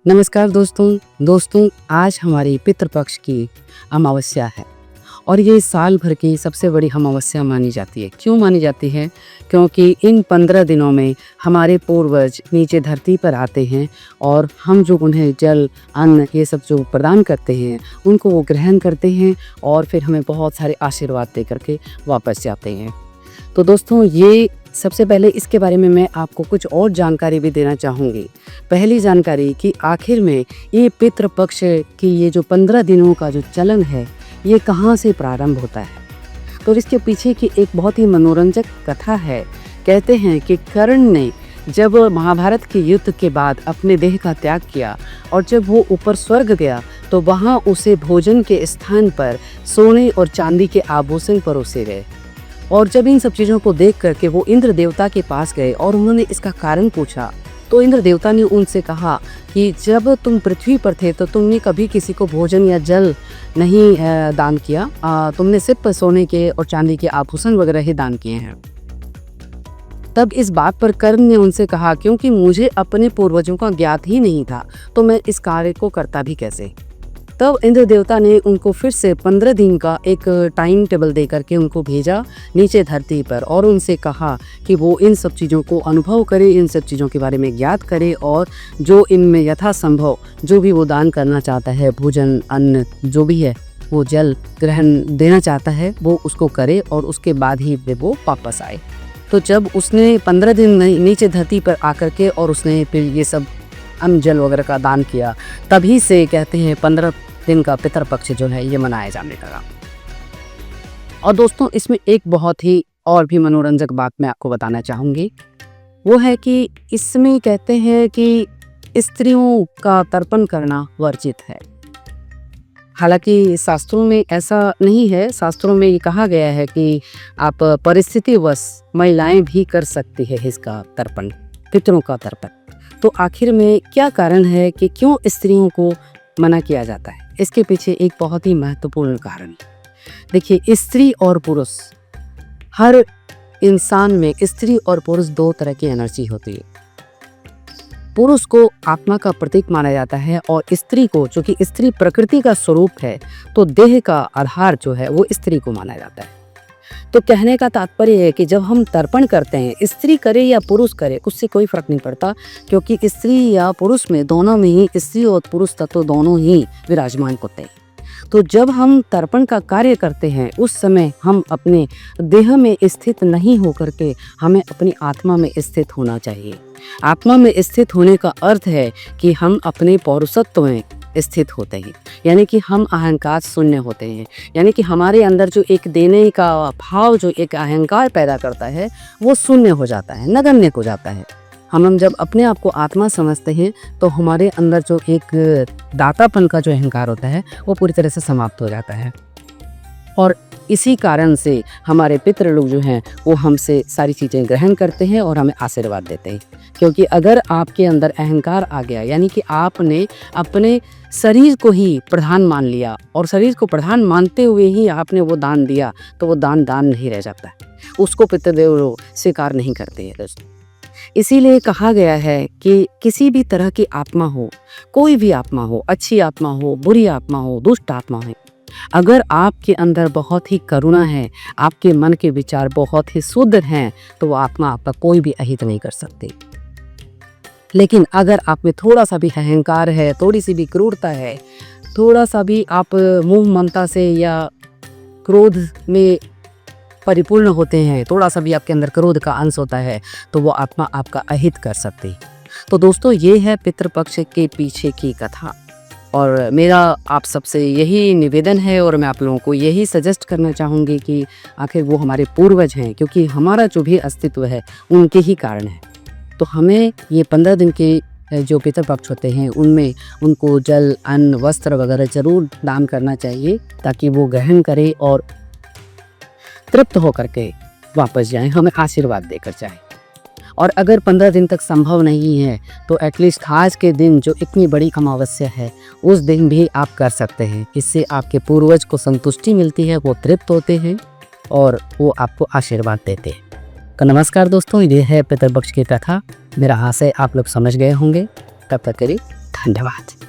नमस्कार दोस्तों आज हमारी पितृपक्ष की अमावस्या है और ये साल भर की सबसे बड़ी अमावस्या मानी जाती है। क्यों मानी जाती है? क्योंकि इन 15 दिनों में हमारे पूर्वज नीचे धरती पर आते हैं और हम जो उन्हें जल अन्न ये सब जो प्रदान करते हैं उनको वो ग्रहण करते हैं और फिर हमें बहुत सारे आशीर्वाद दे करके वापस जाते हैं। तो दोस्तों ये सबसे पहले इसके बारे में मैं आपको कुछ और जानकारी भी देना चाहूँगी। पहली जानकारी कि आखिर में ये पितृपक्ष की ये जो 15 दिनों का जो चलन है ये कहाँ से प्रारंभ होता है। तो इसके पीछे की एक बहुत ही मनोरंजक कथा है। कहते हैं कि कर्ण ने जब महाभारत के युद्ध के बाद अपने देह का त्याग किया और जब वो ऊपर स्वर्ग गया तो वहाँ उसे भोजन के स्थान पर सोने और चांदी के आभूषण परोसे गए। और जब इन सब चीज़ों को देख करके वो इंद्र देवता के पास गए और उन्होंने इसका कारण पूछा तो इंद्र देवता ने उनसे कहा कि जब तुम पृथ्वी पर थे तो तुमने कभी किसी को भोजन या जल नहीं दान किया, तुमने सिर्फ सोने के और चांदी के आभूषण वगैरह ही दान किए हैं। तब इस बात पर कर्ण ने उनसे कहा क्योंकि मुझे अपने पूर्वजों का ज्ञात ही नहीं था तो मैं इस कार्य को करता भी कैसे। तब इंद्र देवता ने उनको फिर से 15 दिन का एक टाइम टेबल दे करके उनको भेजा नीचे धरती पर और उनसे कहा कि वो इन सब चीज़ों को अनुभव करे, इन सब चीज़ों के बारे में ज्ञात करे और जो इनमें यथासंभव जो भी वो दान करना चाहता है, भोजन अन्न जो भी है, वो जल ग्रहण देना चाहता है वो उसको करे और उसके बाद ही वो वापस आए। तो जब उसने 15 दिन नीचे धरती पर आकर के और उसने फिर ये सब अन्न जल वगैरह का दान किया, तभी से कहते हैं 15 दिन का पितृपक्ष जो है ये मनाया जाने लगा। और दोस्तों इसमें एक बहुत ही और भी मनोरंजक बात मैं आपको बताना चाहूँगी, वो है कि इसमें कहते हैं कि स्त्रियों का तर्पण करना वर्जित है। हालांकि शास्त्रों में ऐसा नहीं है, शास्त्रों में ये कहा गया है कि आप परिस्थितिवश महिलाएं भी कर सकती है इसका तर्पण, पितरों का तर्पण। तो आखिर में क्या कारण है कि क्यों स्त्रियों को मना किया जाता है? इसके पीछे एक बहुत ही महत्वपूर्ण कारण। देखिए, स्त्री और पुरुष, हर इंसान में स्त्री और पुरुष दो तरह की एनर्जी होती है। पुरुष को आत्मा का प्रतीक माना जाता है और स्त्री को, चूंकि स्त्री प्रकृति का स्वरूप है तो देह का आधार जो है वो स्त्री को माना जाता है। तो कहने का तात्पर्य है कि जब हम तर्पण करते हैं, स्त्री करे या पुरुष करे उससे कोई फर्क नहीं पड़ता, क्योंकि स्त्री या पुरुष में, दोनों में ही स्त्री और पुरुष तत्व दोनों ही विराजमान होते हैं। तो जब हम तर्पण का कार्य करते हैं उस समय हम अपने देह में स्थित नहीं होकर के हमें अपनी आत्मा में स्थित होना चाहिए। आत्मा में स्थित होने का अर्थ है कि हम अपने पौरुषत्व में स्थित होते हैं, यानी कि हम अहंकार शून्य होते हैं, यानी कि हमारे अंदर जो एक देने का भाव, जो एक अहंकार पैदा करता है वो शून्य हो जाता है, नगण्य हो जाता है। हम जब अपने आप को आत्मा समझते हैं तो हमारे अंदर जो एक दातापन का जो अहंकार होता है वो पूरी तरह से समाप्त हो जाता है। और इसी कारण से हमारे पितृ लोग जो हैं वो हमसे सारी चीज़ें ग्रहण करते हैं और हमें आशीर्वाद देते हैं। क्योंकि अगर आपके अंदर अहंकार आ गया, यानी कि आपने अपने शरीर को ही प्रधान मान लिया और शरीर को प्रधान मानते हुए ही आपने वो दान दिया, तो वो दान नहीं रह जाता है, उसको पितृदेव स्वीकार नहीं करते हैं दोस्तों। इसीलिए कहा गया है कि किसी भी तरह की आत्मा हो, कोई भी आत्मा हो, अच्छी आत्मा हो, बुरी आत्मा हो, दुष्ट आत्मा हो, अगर आपके अंदर बहुत ही करुणा है, आपके मन के विचार बहुत ही शुद्ध हैं, तो वो आत्मा आपका कोई भी अहित नहीं कर सकती। लेकिन अगर आप में थोड़ा सा भी अहंकार है, थोड़ी सी भी क्रूरता है, थोड़ा सा भी आप मोह ममता से या क्रोध में परिपूर्ण होते हैं, थोड़ा सा भी आपके अंदर क्रोध का अंश होता है, तो वो आत्मा आपका अहित कर सकती। तो दोस्तों ये है पितृपक्ष के पीछे की कथा और मेरा आप सबसे यही निवेदन है और मैं आप लोगों को यही सजेस्ट करना चाहूँगी कि आखिर वो हमारे पूर्वज हैं, क्योंकि हमारा जो भी अस्तित्व है उनके ही कारण है। तो हमें ये 15 दिन के जो पितृपक्ष होते हैं उनमें उनको जल अन्न वस्त्र वगैरह ज़रूर दान करना चाहिए, ताकि वो ग्रहण करें और तृप्त होकर के वापस जाएं, हमें आशीर्वाद देकर जाएं। और अगर 15 दिन तक संभव नहीं है तो एटलीस्ट आज के दिन जो इतनी बड़ी अमावस्या है उस दिन भी आप कर सकते हैं। इससे आपके पूर्वज को संतुष्टि मिलती है, वो तृप्त होते हैं और वो आपको आशीर्वाद देते हैं। तो नमस्कार दोस्तों, ये है पितृपक्ष की कथा। मेरा आशय आप लोग समझ गए होंगे। तब तक के लिए धन्यवाद।